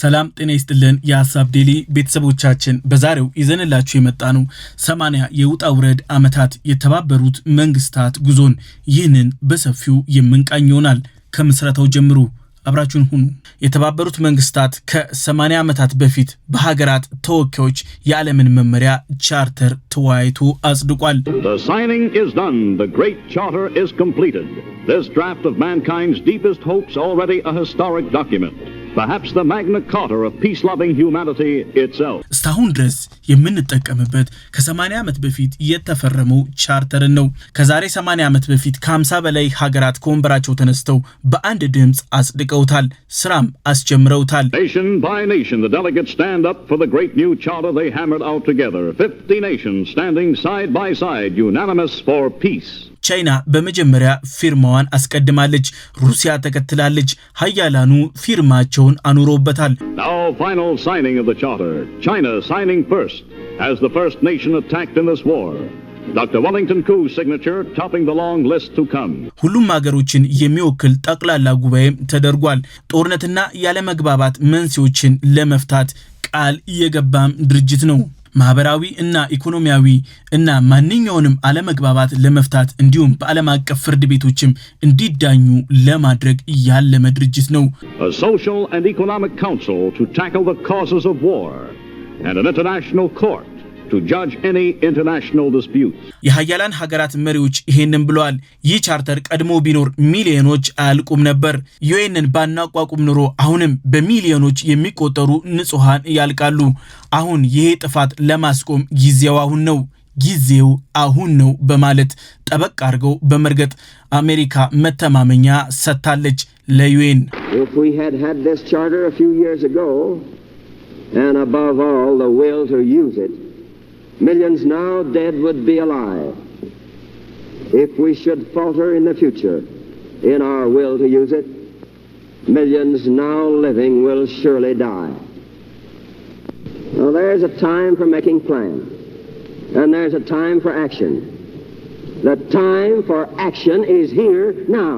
ሰላም ጤና ይስጥልን የሐሳብ ዴሊ ቤተሰቦቻችን በዛሬው ይዘንላችሁ የመጣኑ 80 የውጣ ውረድ አመታት የተባበሩት መንግስታት ጉዞን ይህንን በሰፊው የምንቃኝ ይሆናል። ከምስረታው ጀምሮ አብራችሁን ሁኑ። የተባበሩት መንግስታት ከ80 አመታት በፊት በሀገራት ተወካዮች የዓለምን መመሪያ ቻርተር ተወያይቶ አጽድቋል። The signing is done. The great charter is completed. This draft of mankind's deepest hopes already a historic document. Perhaps the Magna Carta of peace-loving humanity itself. እስካሁን ድረስ የምንጠቀምበት ከ80 አመት በፊት የተፈረመው ቻርተር ነው። ከዛሬ 80 አመት በፊት ከ50 በላይ ሀገራት ከወንበራቸው ተነስተው በአንድ ድምጽ አጽድቀውታል፣ ስራም አስጀምረውታል። Nation by nation, the delegates stand up for the great new charter they hammered out together. 50 nations standing side by side, unanimous for peace. ቻይና በመጀመሪያ ፊርማዋን አስቀድማለች፣ ሩሲያ ተከትላለች። ሀያላኑ ፊርማቸውን አኑሮበታል። Now final signing of the charter. China signing first as the first nation attacked in this war. Dr. Wellington Koo's signature topping the long list to come. ሁሉም ሀገሮችን የሚወክል ጠቅላላ ጉባኤም ተደርጓል። ጦርነትና ያለመግባባት መንስኤዎችን ለመፍታት ቃል የገባም ድርጅት ነው። ማህበራዊ እና ኢኮኖሚያዊ እና ማንኛውንም አለመግባባት ለመፍታት እንዲሁም በዓለም አቀፍ ፍርድ ቤቶችም እንዲዳኙ ለማድረግ ያለመ ድርጅት ነው። A social and economic council to tackle the causes of war and an international court to judge any international dispute. የሀያላን ሀገራት መሪዎች ይሄንን ብለዋል። ይህ ቻርተር ቀድሞ ቢኖር ሚሊዮኖች አያልቁም ነበር። ዩኤንን ባናቋቁም ኑሮ አሁንም በሚሊዮኖች የሚቆጠሩ ንጹሃን ያልቃሉ። አሁን ይሄ ጥፋት ለማስቆም ጊዜው አሁን ነው በማለት ጠበቅ አድርገው በመርገጥ አሜሪካ መተማመኛ ሰጥታለች ለዩኤን። If we had this charter a few years ago and above all the will to use it, millions now dead would be alive. If we should falter in the future in our will to use it, millions now living will surely die. Now there's a time for making plans, and there's a time for action. The time for action is here now.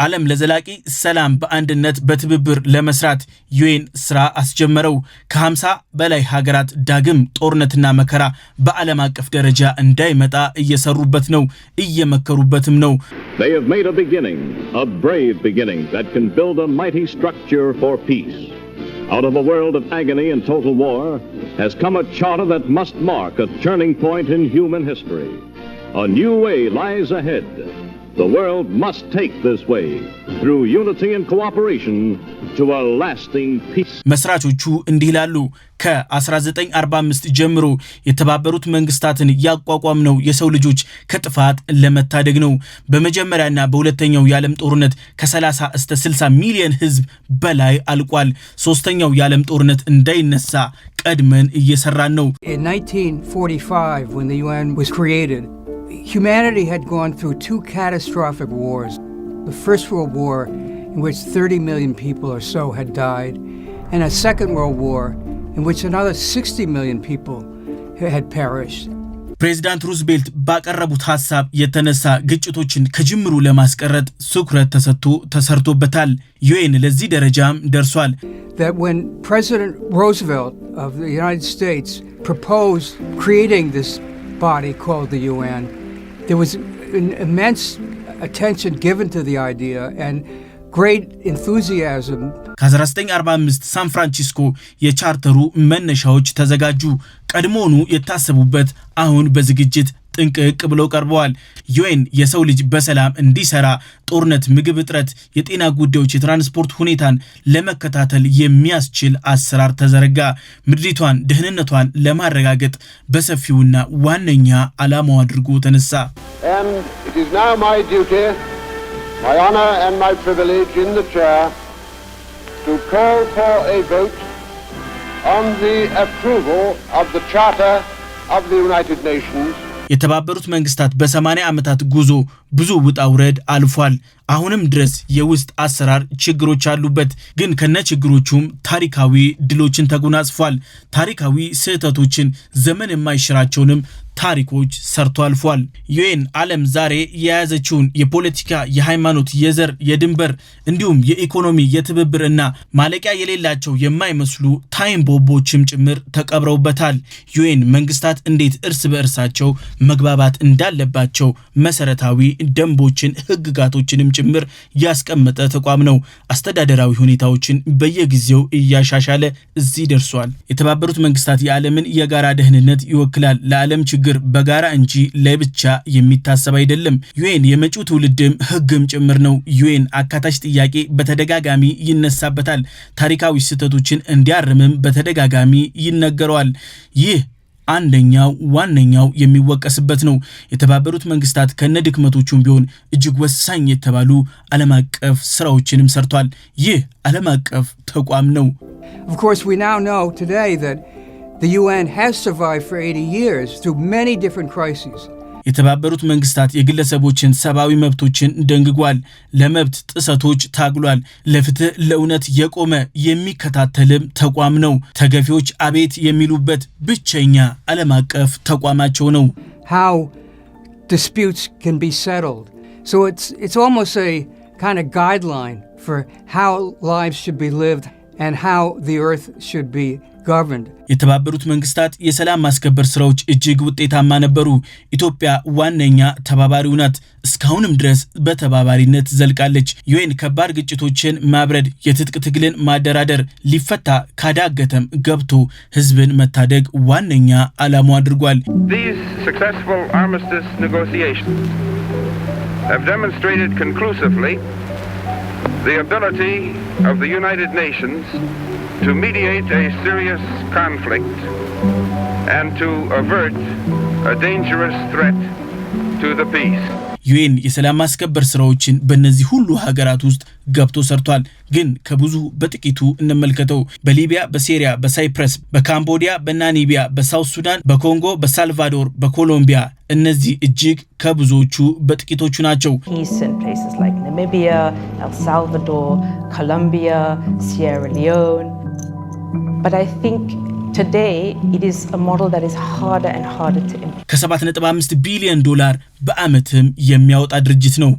ዓለም ለዘላቂ ሰላም በአንድነት በትብብር ለመስራት ዩኤን ስራ አስጀመረው። ከ50 በላይ ሀገራት ዳግም ጦርነትና መከራ በዓለም አቀፍ ደረጃ እንዳይመጣ እየሰሩበት ነው፣ እየመከሩበትም ነው። They have made a beginning, a brave beginning that can build a mighty structure for peace. Out of a world of agony and total war has come a charter that must mark a turning point in human history. A new way lies ahead. The world must take this way through unity and cooperation to a lasting peace. መስራቾቹ እንዲህ ይላሉ። ከ1945 ጀምሮ የተባበሩት መንግስታትን ያቋቋም ነው የሰው ልጆች ከጥፋት ለመታደግ ነው። በመጀመሪያና በሁለተኛው የዓለም ጦርነት ከ30 እስከ 60 ሚሊዮን ህዝብ በላይ አልቋል። ሶስተኛው የዓለም ጦርነት እንዳይነሳ ቀድመን እየሰራን ነው። In 1945 when the UN was created, humanity had gone through two catastrophic wars. The First World War, in which 30 million people or so had died, and a Second World War, in which another 60 million people had perished. ፕሬዚዳንት ሩዝቬልት ባቀረቡት ሐሳብ የተነሳ ግጭቶችን ከጅምሩ ለማስቀረት ትኩረት ተሰርቶበታል። ዩኤን ለዚህ ደረጃም ደርሷል። That when President Roosevelt of the United States proposed creating this body called the UN, there was an immense attention given to the idea and great enthusiasm. ከ1945 ሳን ፍራንሲስኮ የቻርተሩ መነሻዎች ተዘጋጁ። ቀድሞኑ የታሰቡበት አሁን በዝግጅት ጥንቅቅ ብለው ቀርበዋል። ዩኤን የሰው ልጅ በሰላም እንዲሰራ ጦርነት፣ ምግብ እጥረት፣ የጤና ጉዳዮች፣ የትራንስፖርት ሁኔታን ለመከታተል የሚያስችል አሰራር ተዘረጋ። ምድሪቷን ደህንነቷን ለማረጋገጥ በሰፊውና ዋነኛ ዓላማው አድርጎ ተነሳ። And it is now my duty, my honor and my privilege in the chair to call for a vote on the approval of the Charter of the United Nations. የተባበሩት መንግስታት በ80 ዓመታት ጉዞ ብዙ ውጣ ውረድ አልፏል። አሁንም ድረስ የውስጥ አሰራር ችግሮች አሉበት። ግን ከነ ችግሮቹም ታሪካዊ ድሎችን ተጎናጽፏል። ታሪካዊ ስህተቶችን ዘመን የማይሽራቸውንም ታሪኮች ሰርቶ አልፏል። ዩኤን ዓለም ዛሬ የያዘችውን የፖለቲካ፣ የሃይማኖት፣ የዘር፣ የድንበር እንዲሁም የኢኮኖሚ የትብብርና ማለቂያ የሌላቸው የማይመስሉ ታይም ቦምቦችም ጭምር ተቀብረውበታል። ዩኤን መንግስታት እንዴት እርስ በእርሳቸው መግባባት እንዳለባቸው መሰረታዊ ደንቦችን፣ ህግጋቶችንም ጭምር ያስቀመጠ ተቋም ነው። አስተዳደራዊ ሁኔታዎችን በየጊዜው እያሻሻለ እዚህ ደርሷል። የተባበሩት መንግስታት የዓለምን የጋራ ደህንነት ይወክላል። ለዓለም ችግር በጋራ እንጂ ለብቻ የሚታሰብ አይደለም። ዩኤን የመጪው ትውልድም ህግም ጭምር ነው። ዩኤን አካታች ጥያቄ በተደጋጋሚ ይነሳበታል። ታሪካዊ ስህተቶችን እንዲያርምም በተደጋጋሚ ይነገረዋል። ይህ አንደኛው ዋነኛው የሚወቀስበት ነው። የተባበሩት መንግስታት ከነድክመቶቹም ቢሆን እጅግ ወሳኝ የተባሉ ዓለም አቀፍ ስራዎችንም ሰርቷል። ይህ ዓለም አቀፍ ተቋም ነው። Of course, we now know today that the UN has survived for 80 years through many different crises. የተባበሩት መንግስታት የግለሰቦችን ሰብአዊ መብቶችን ደንግጓል። ለመብት ጥሰቶች ታግሏል። ለፍትህ፣ ለእውነት የቆመ የሚከታተልም ተቋም ነው። ተገፊዎች አቤት የሚሉበት ብቸኛ ዓለም አቀፍ ተቋማቸው ነው። How disputes can be settled. So it's almost a kind of guideline for how lives should be lived and how the earth should be governed. የተባበሩት መንግስታት የሰላም ማስከበር ስራዎች እጅግ ውጤታማ ነበሩ። ኢትዮጵያ ዋነኛ ተባባሪው ናት። እስካሁንም ድረስ በተባባሪነት ዘልቃለች። ዩኤን ከባድ ግጭቶችን ማብረድ፣ የትጥቅ ትግልን ማደራደር፣ ሊፈታ ካዳገተም ገብቶ ህዝብን መታደግ ዋነኛ ዓላማው አድርጓል። These successful armistice negotiations have demonstrated conclusively the ability of the United Nations to mediate a serious conflict and to avert a dangerous threat to the peace. ዩኤን የሰላም ማስከበር ስራዎችን በእነዚህ ሁሉ ሀገራት ውስጥ ገብቶ ሰርቷል። ግን ከብዙ በጥቂቱ እንመልከተው። በሊቢያ፣ በሲሪያ፣ በሳይፕረስ፣ በካምቦዲያ፣ በናሚቢያ፣ በሳውት ሱዳን፣ በኮንጎ፣ በሳልቫዶር፣ በኮሎምቢያ እነዚህ እጅግ ከብዙዎቹ በጥቂቶቹ ናቸው። Peace in places like Namibia, El Salvador, Colombia, Sierra Leone. But I think today it is a model that is harder and harder to implement. ከ7.5 ቢሊዮን ዶላር በአመትም የሚያወጣ ድርጅት ነው።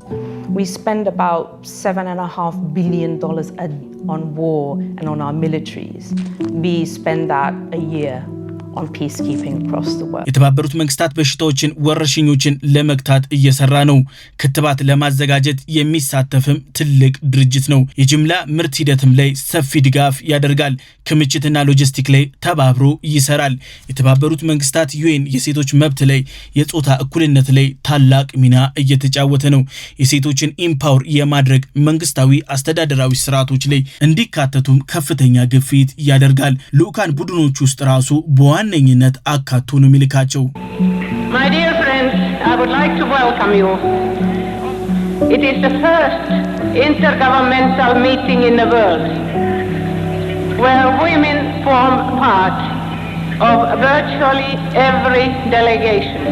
We spend about $7.5 billion on war and on our militaries. We spend that a year on peacekeeping across the world. የተባበሩት መንግስታት በሽታዎችን፣ ወረርሽኞችን ለመግታት እየሰራ ነው። ክትባት ለማዘጋጀት የሚሳተፍም ትልቅ ድርጅት ነው። የጅምላ ምርት ሂደትም ላይ ሰፊ ድጋፍ ያደርጋል። ክምችትና ሎጂስቲክ ላይ ተባብሮ ይሰራል። የተባበሩት መንግስታት ዩኤን የሴቶች መብት ላይ፣ የጾታ እኩልነት ላይ ታላቅ ሚና እየተጫወተ ነው። የሴቶችን ኢምፓወር የማድረግ መንግስታዊ አስተዳደራዊ ስርዓቶች ላይ እንዲካተቱም ከፍተኛ ግፊት ያደርጋል። ልኡካን ቡድኖች ውስጥ ራሱ በዋነኝነት አካቶ ነው የሚልካቸው። My dear friends, I would like to welcome you. It is the first intergovernmental meeting in the world where women form part of virtually every delegation.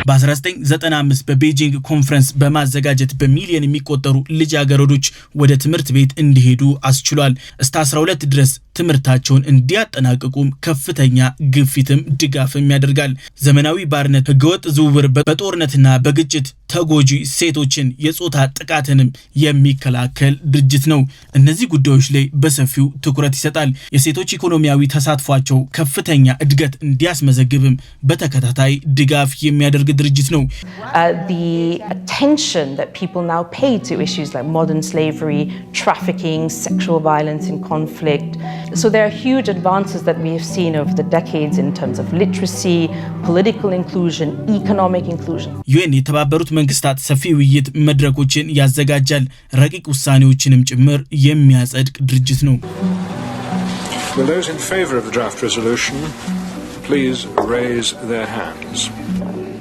በ1995 በቤጂንግ ኮንፈረንስ በማዘጋጀት በሚሊዮን የሚቆጠሩ ልጃገረዶች ወደ ትምህርት ቤት እንዲሄዱ አስችሏል። እስከ 12 ድረስ ትምህርታቸውን እንዲያጠናቅቁም ከፍተኛ ግፊትም ድጋፍም ያደርጋል። ዘመናዊ ባርነት፣ ህገወጥ ዝውውር፣ በጦርነትና በግጭት ተጎጂ ሴቶችን የጾታ ጥቃትንም የሚከላከል ድርጅት ነው። እነዚህ ጉዳዮች ላይ በሰፊው ትኩረት ይሰጣል። የሴቶች ኢኮኖሚያዊ ተሳትፏቸው ከፍተኛ እድገት እንዲያስመዘግብም በተከታታይ ድጋፍ የሚያደርግ ድርጅት ነው። The attention that people now pay to issues like modern slavery, trafficking, sexual violence in conflict. So there are huge advances that we have seen over the decades in terms of literacy, political inclusion, economic inclusion. ዩኤን የተባበሩት መንግስታት ሰፊ ውይይት መድረኮችን ያዘጋጃል። ረቂቅ ውሳኔዎችንም ጭምር የሚያጸድቅ ድርጅት ነው። Will those in favor of the draft resolution please raise their hands?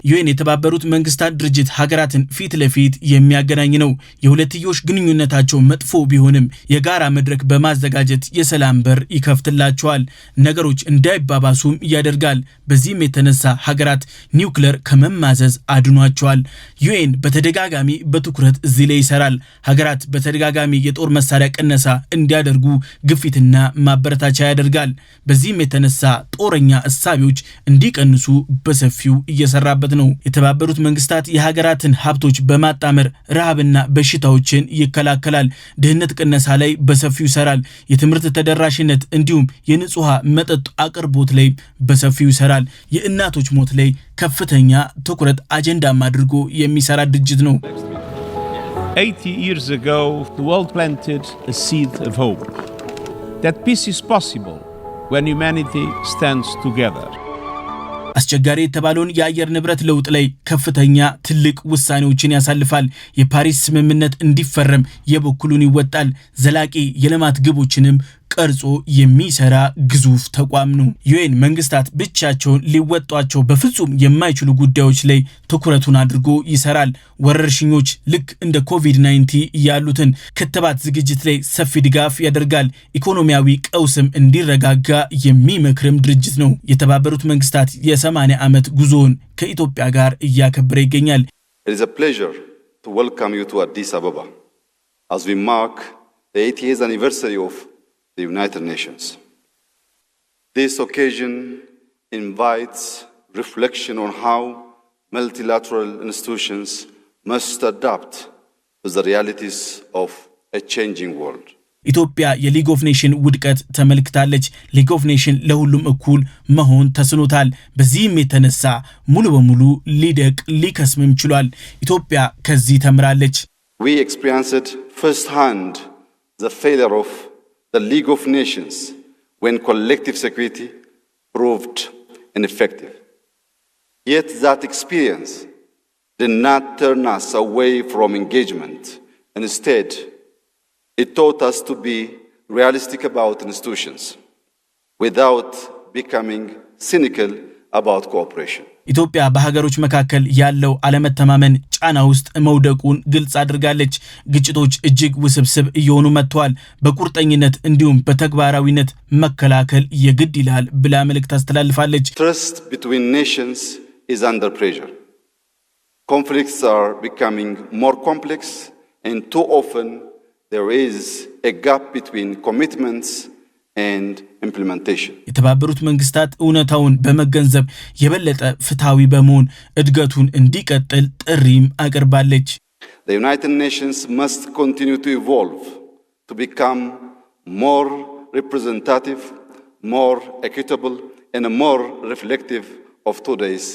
ዩኤን የተባበሩት መንግስታት ድርጅት ሀገራትን ፊት ለፊት የሚያገናኝ ነው። የሁለትዮሽ ግንኙነታቸው መጥፎ ቢሆንም የጋራ መድረክ በማዘጋጀት የሰላም በር ይከፍትላቸዋል፣ ነገሮች እንዳይባባሱም ያደርጋል። በዚህም የተነሳ ሀገራት ኒውክሌር ከመማዘዝ አድኗቸዋል። ዩኤን በተደጋጋሚ በትኩረት እዚህ ላይ ይሰራል። ሀገራት በተደጋጋሚ የጦር መሳሪያ ቅነሳ እንዲያደርጉ ግፊትና ማበረታቻ ያደርጋል። በዚህም የተነሳ ጦረኛ እሳቢዎች እንዲቀንሱ በሰፊው እየሰራበት ነው። የተባበሩት መንግስታት የሀገራትን ሀብቶች በማጣመር ረሃብና በሽታዎችን ይከላከላል። ድህነት ቅነሳ ላይ በሰፊው ይሰራል። የትምህርት ተደራሽነት እንዲሁም የንጹህ መጠጥ አቅርቦት ላይ በሰፊው ይሰራል። የእናቶች ሞት ላይ ከፍተኛ ትኩረት አጀንዳም አድርጎ የሚሰራ ድርጅት ነው። 80 years ago, the world planted a seed of hope that peace is possible when humanity stands together. አስቸጋሪ የተባለውን የአየር ንብረት ለውጥ ላይ ከፍተኛ ትልቅ ውሳኔዎችን ያሳልፋል። የፓሪስ ስምምነት እንዲፈረም የበኩሉን ይወጣል። ዘላቂ የልማት ግቦችንም ቀርጾ የሚሰራ ግዙፍ ተቋም ነው። ዩኤን መንግስታት ብቻቸውን ሊወጧቸው በፍጹም የማይችሉ ጉዳዮች ላይ ትኩረቱን አድርጎ ይሰራል። ወረርሽኞች ልክ እንደ ኮቪድ-19 ያሉትን ክትባት ዝግጅት ላይ ሰፊ ድጋፍ ያደርጋል። ኢኮኖሚያዊ ቀውስም እንዲረጋጋ የሚመክርም ድርጅት ነው። የተባበሩት መንግስታት የ80 ዓመት ጉዞውን ከኢትዮጵያ ጋር እያከበረ ይገኛል። It is a pleasure to welcome you to Addis Ababa as we mark the 80th anniversary of the United Nations. This occasion invites reflection on how multilateral institutions must adapt to the realities of a changing world. ኢትዮጵያ የሊግ ኦፍ ኔሽን ውድቀት ተመልክታለች። ሊግ ኦፍ ኔሽን ለሁሉም እኩል መሆን ተስኖታል። በዚህም የተነሳ ሙሉ በሙሉ ሊከስምም ችሏል። ኢትዮጵያ ከዚህ ተምራለች። We experienced firsthand the failure of the League of Nations when collective security proved ineffective. Yet that experience did not turn us away from engagement. Instead, it taught us to be realistic about institutions without becoming cynical about cooperation. ኢትዮጵያ በሀገሮች መካከል ያለው አለመተማመን ጫና ውስጥ መውደቁን ግልጽ አድርጋለች። ግጭቶች እጅግ ውስብስብ እየሆኑ መጥተዋል። በቁርጠኝነት እንዲሁም በተግባራዊነት መከላከል የግድ ይላል ብላ መልእክት አስተላልፋለች። Trust between nations is under pressure. Conflicts are becoming more complex and too often there is a gap between commitments and implementation. የተባበሩት መንግስታት እውነታውን በመገንዘብ የበለጠ ፍትሃዊ በመሆን እድገቱን እንዲቀጥል ጥሪም አቀርባለች። The United Nations must continue to evolve to become more representative, more equitable and more reflective of today's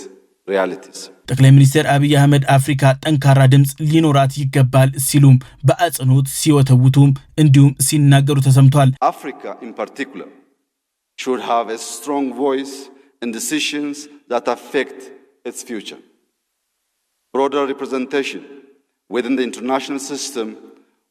realities. ጠቅላይ ሚኒስትር አብይ አህመድ አፍሪካ ጠንካራ ድምጽ ሊኖራት ይገባል ሲሉም በአጽንኦት ሲወተውቱም እንዲሁም ሲናገሩ ተሰምቷል። Africa in particular should have a strong voice in decisions that affect its future. Broader representation within the international system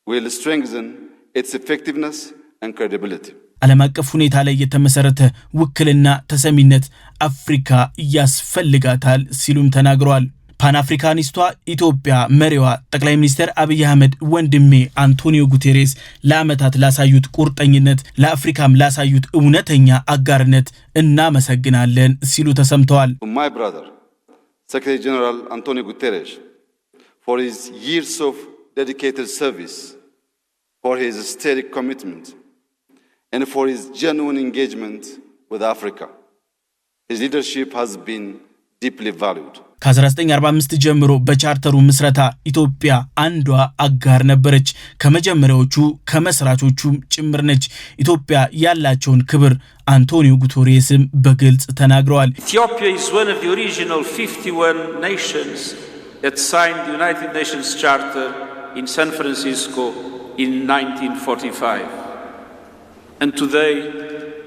will strengthen its effectiveness and credibility. ዓለም አቀፍ ሁኔታ ላይ የተመሰረተ ውክልና ተሰሚነት አፍሪካ ያስፈልጋታል ሲሉም ተናግረዋል። ፓን አፍሪካኒስቷ ኢትዮጵያ መሪዋ ጠቅላይ ሚኒስትር አብይ አህመድ ወንድሜ አንቶኒዮ ጉቴሬስ ለዓመታት ላሳዩት ቁርጠኝነት ለአፍሪካም ላሳዩት እውነተኛ አጋርነት እናመሰግናለን ሲሉ ተሰምተዋል። My brother, Secretary General Antonio Guterres, for his years of dedicated service, for his steady commitment, and for his genuine engagement with Africa. His leadership has been deeply valued. ከ1945 ጀምሮ በቻርተሩ ምስረታ ኢትዮጵያ አንዷ አጋር ነበረች። ከመጀመሪያዎቹ ከመስራቾቹም ጭምር ነች። ኢትዮጵያ ያላቸውን ክብር አንቶኒዮ ጉቴሬስም በግልጽ ተናግረዋል። Ethiopia is one of the original 51 nations that signed the United Nations Charter in San Francisco in 1945. And today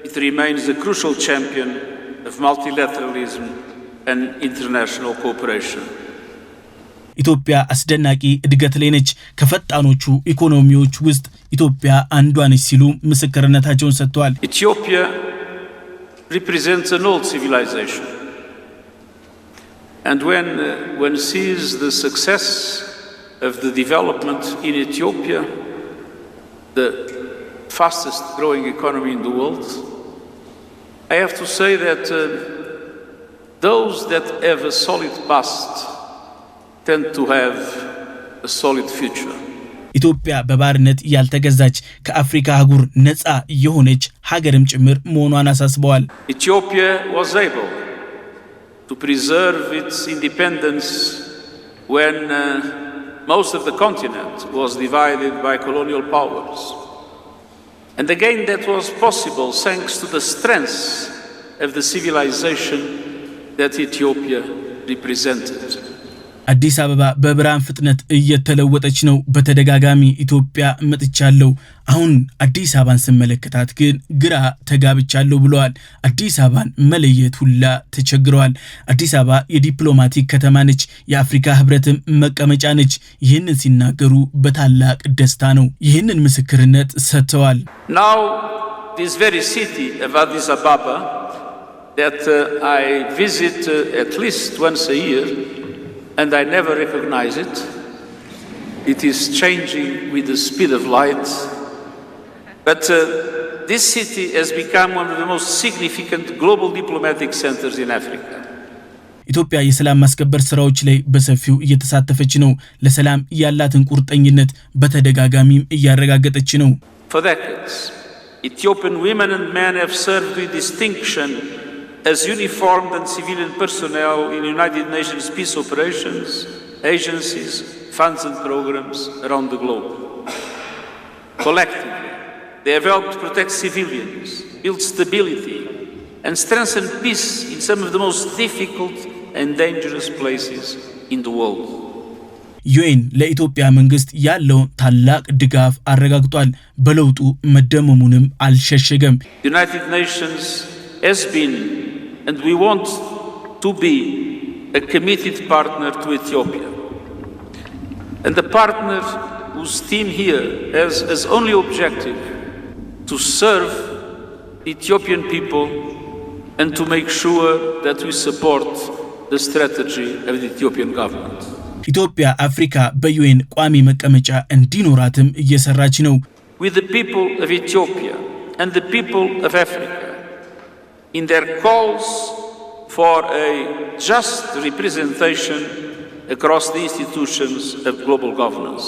it remains a crucial champion of multilateralism and international cooperation. ኢትዮጵያ አስደናቂ እድገት ላይ ነች። ከፈጣኖቹ ኢኮኖሚዎች ውስጥ ኢትዮጵያ አንዷ ነች ሲሉ ምስክርነታቸውን ሰጥተዋል። Ethiopia represents an old civilization, And when one sees the success of the development in Ethiopia, the fastest growing economy in the world, I have to say that those that have a solid past tend to have a solid future. ኢትዮጵያ በባርነት ያልተገዛች ከአፍሪካ አህጉር ነፃ የሆነች ሀገርም ጭምር መሆኗን አሳስበዋል። Ethiopia was able to preserve its independence when most of the continent was divided by colonial powers. And again that was possible thanks to the strength of the civilization that Ethiopia represented. አዲስ አበባ በብርሃን ፍጥነት እየተለወጠች ነው። በተደጋጋሚ ኢትዮጵያ መጥቻለሁ። አሁን አዲስ አበባን ስመለከታት ግን ግራ ተጋብቻለሁ ብለዋል። አዲስ አበባን መለየት ሁላ ተቸግረዋል። አዲስ አበባ የዲፕሎማቲክ ከተማ ነች፣ የአፍሪካ ህብረትም መቀመጫ ነች። ይህንን ሲናገሩ በታላቅ ደስታ ነው። ይህንን ምስክርነት ሰጥተዋል። Now this very city of Addis Ababa that I visit at least once a year and I never recognize it. It is changing with the speed of light. But this city has become one of the most significant global diplomatic centers in Africa. ኢትዮጵያ የሰላም ማስከበር ስራዎች ላይ በሰፊው እየተሳተፈች ነው። ለሰላም ያላትን ቁርጠኝነት በተደጋጋሚም እያረጋገጠች ነው። For decades, Ethiopian women and men have served with distinction as uniformed and civilian personnel in United Nations peace operations, agencies, funds and programs around the globe. Collectively, they have helped protect civilians, build stability, and strengthen peace in some of the most difficult and dangerous places in the world. ዩኤን ለኢትዮጵያ መንግስት ያለው ታላቅ ድጋፍ አረጋግጧል። በለውጡ መደመሙንም አልሸሸገም። United Nations has been and we want to be a committed partner to Ethiopia. And the partner whose team here has as only objective to serve the Ethiopian people and to make sure that we support the strategy of the Ethiopian government. ኢትዮጵያ አፍሪካ በዩኤን ቋሚ መቀመጫ እንዲኖራትም እየሰራች ነው። With the people of Ethiopia and the people of Africa in their calls for a just representation across the institutions of global governance.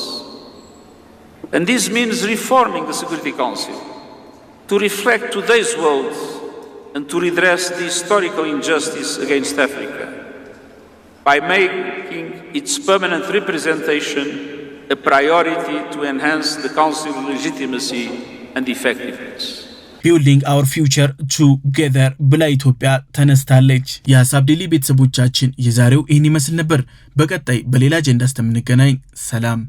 And this means reforming the Security Council to reflect today's world and to redress the historical injustice against Africa by making its permanent representation a priority to enhance the Council's legitimacy and effectiveness. Building our future together ብላ ኢትዮጵያ ተነስታለች። የሐሳብ ዴሊ ቤተሰቦቻችን የዛሬው ይህን ይመስል ነበር። በቀጣይ በሌላ አጀንዳ እስከምንገናኝ ሰላም።